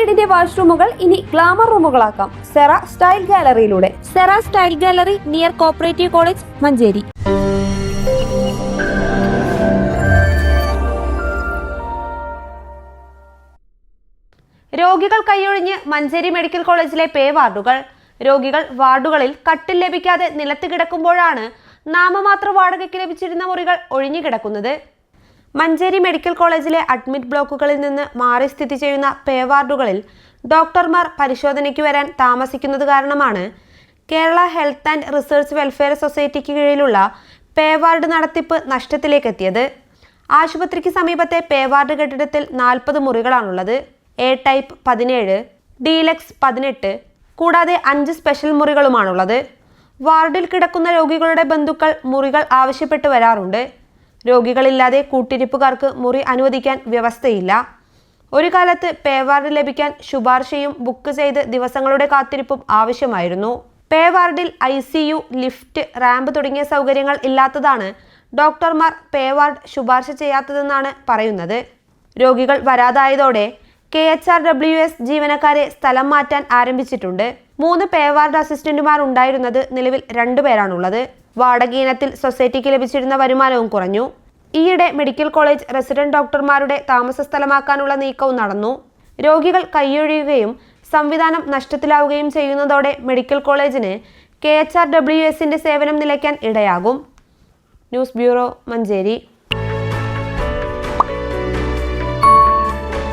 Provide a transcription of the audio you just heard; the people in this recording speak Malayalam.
വീടിന്റെ വാഷ്റൂമുകൾ ഇനി ഗ്ലാമർ റൂമുകളാക്കാം സെറ സ്റ്റൈൽ ഗാലറിയിലൂടെ. Cera style gallery near cooperative college, Manjeri. രോഗികൾ കൈയൊഴിഞ്ഞ് മഞ്ചേരി മെഡിക്കൽ കോളേജിലെ പേ വാർഡുകൾ. രോഗികൾ വാർഡുകളിൽ കട്ടിൽ ലഭിക്കാതെ നിലത്ത് കിടക്കുമ്പോഴാണ് നാമമാത്ര വാടകയ്ക്ക് ലഭിച്ചിരുന്ന മുറികൾ ഒഴിഞ്ഞുകിടക്കുന്നത്. മഞ്ചേരി മെഡിക്കൽ കോളേജിലെ അഡ്മിറ്റ് ബ്ലോക്കുകളിൽ നിന്ന് മാറി സ്ഥിതി ചെയ്യുന്ന പേ വാർഡുകളിൽ ഡോക്ടർമാർ പരിശോധനയ്ക്ക് വരാൻ താമസിക്കുന്നത് കാരണമാണ് Kerala health and research welfare സൊസൈറ്റിക്ക് കീഴിലുള്ള പേ വാർഡ് നടത്തിപ്പ് നഷ്ടത്തിലേക്കെത്തിയത്. ആശുപത്രിക്ക് സമീപത്തെ പേ വാർഡ് കെട്ടിടത്തിൽ 40 മുറികളാണുള്ളത്. എ ടൈപ്പ് 17, ഡീലക്സ് 18, കൂടാതെ 5 സ്പെഷ്യൽ മുറികളുമാണുള്ളത്. വാർഡിൽ കിടക്കുന്ന രോഗികളുടെ ബന്ധുക്കൾ മുറികൾ ആവശ്യപ്പെട്ട് വരാറുണ്ട്. രോഗികളില്ലാതെ കൂട്ടിരിപ്പുകാർക്ക് മുറി അനുവദിക്കാൻ വ്യവസ്ഥയില്ല. ഒരു കാലത്ത് പേ വാർഡ് ലഭിക്കാൻ ശുപാർശയും ബുക്ക് ചെയ്ത് ദിവസങ്ങളുടെ കാത്തിരിപ്പും ആവശ്യമായിരുന്നു. പേ വാർഡിൽ ICU, ലിഫ്റ്റ്, റാമ്പ് തുടങ്ങിയ സൗകര്യങ്ങൾ ഇല്ലാത്തതാണ് ഡോക്ടർമാർ പേ വാർഡ് ശുപാർശ ചെയ്യാത്തതെന്നാണ് പറയുന്നത്. രോഗികൾ വരാതായതോടെ KHRWS ജീവനക്കാരെ സ്ഥലം മാറ്റാൻ ആരംഭിച്ചിട്ടുണ്ട്. 3 പേ വാർഡ് അസിസ്റ്റന്റുമാർ ഉണ്ടായിരുന്നത് നിലവിൽ 2 പേരാണുള്ളത്. വാടക ഇനത്തിൽ സൊസൈറ്റിക്ക് ലഭിച്ചിരുന്ന വരുമാനവും കുറഞ്ഞു. ഈയിടെ മെഡിക്കൽ കോളേജ് റെസിഡന്റ് ഡോക്ടർമാരുടെ താമസ സ്ഥലമാക്കാനുള്ള നീക്കവും നടന്നു. രോഗികൾ കൈയൊഴിയുകയും സംവിധാനം നഷ്ടത്തിലാവുകയും ചെയ്യുന്നതോടെ മെഡിക്കൽ കോളേജിന് KHRWSന്റെ സേവനം നിലയ്ക്കാൻ ഇടയാകും. News bureau, Manjeri.